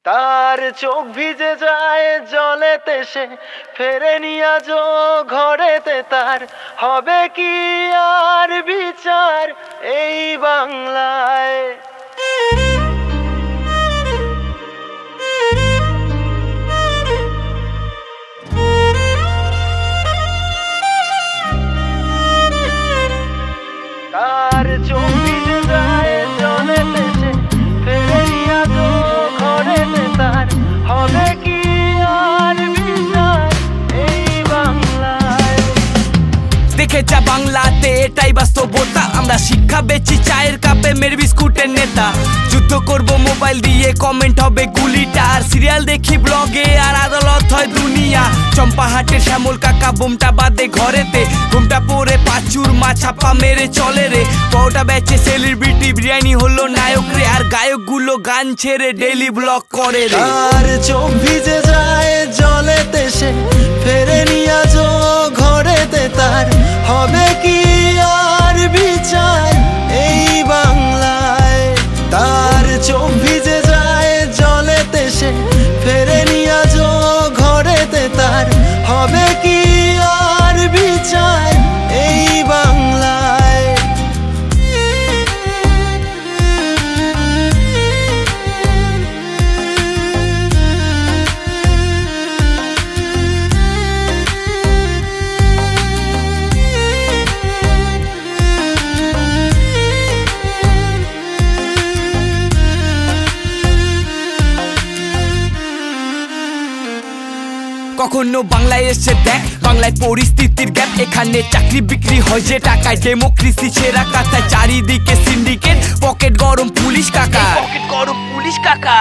তার চোখ ভিজে যায় জলেতে, সে ফেরেনি আজও ঘরেতে। তার হবে কি আর বিচার এই বাংলায়? তার চোখ ভিজে যায় জলেতে, সে ফেরেনি আজও ঘরেতে। তার হবে কি আর বিচার এই বাংলায়? দেখে যা বাংলাতে এটাই বাস্তবতা। আমরা শিক্ষা বেচি চায়ের কাপে, মের বিস্কুটের নেতা। যুদ্ধ করব মোবাইল দিয়ে, কমেন্ট হবে গুলিটা। আর সিরিয়াল দেখি ব্লগে, আর আদালত হয় দুনিয়া। চম্পাহাটের শ্যামল কাকা বোমটা বাদে ঘরেতে, ঘুমটা পরে পাচুর মা ছাপা মেরে চলে রে। পরোটা বেচে সেলিব্রিটি, বিরিয়ানি হলো নায়ক রে। আর গায়কগুলো গান ছেড়ে ডেইলি ব্লগ করে রে। তার চোখ ভিজে যায় জলেতে, সে ফেরেনি আজও ঘরেতে। তার হবে কি আর বিচার এই বাংলায়? তার চোখ ভিজে যায় জলেতে, সে ফেরেনি আজও ঘরেতে। তার হবে কি আর বিচার এই বাংলায়? কখনো বাংলায় এসে দেখ, বাংলায় পরিস্থিতির গ্যাপ। এখানে চাকরি বিক্রি হয় যে টাকায়, ডেমোক্রেসি সেরা কাতায়। চারিদিকে সিন্ডিকেট, পকেট গরম পুলিশ কাকা, পকেট গরম পুলিশ কাকা।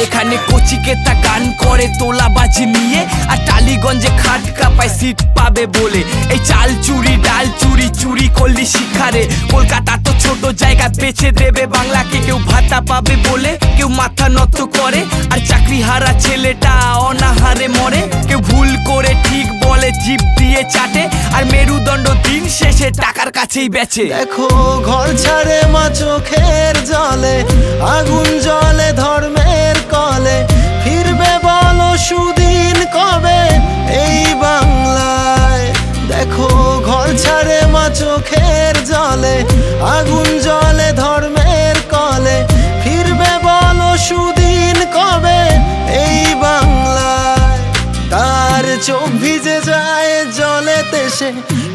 এখানে কচিকেতা গান করে তোলাবাজি নিয়ে, আর টালিগঞ্জে খাট কাপায় সিট পাবে বলে। এই চাল চুরি ডাল চুরি, চুরি করলি শিখারে। কলকাতা তো ছোট জায়গা, বেছে দেবে বাংলাকে। কেউ ভাতা পাবে বলে কেউ মাথা নত করে, আর চাকরি হারা ছেলেটা অনাহারে মরে। কেউ ভুল করে ঠিক বলে, জিভ দিয়ে চাটে। আর মেরুদণ্ড দিন শেষে টাকার কাছেই বেচে। দেখো ঘর ছাড়ে মা চোখের জলে, আগুন জলে ধর্মের কলে। ফিরবে বলো সুদিন কবে এই বাংলায়? দেখো ঘর ছাড়ে মা চোখের জলে, আগুন জলে ধর্মের কলে। ফিরবে বলো সুদিন কবে এই বাংলায়? তার চোখ ভিজে যায় জলেতে, সে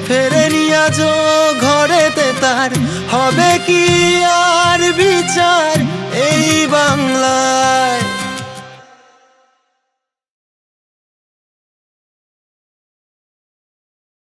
ফেরেনি আজও ঘরেতে। তার হবে কি আর বিচার এই বাংলায়?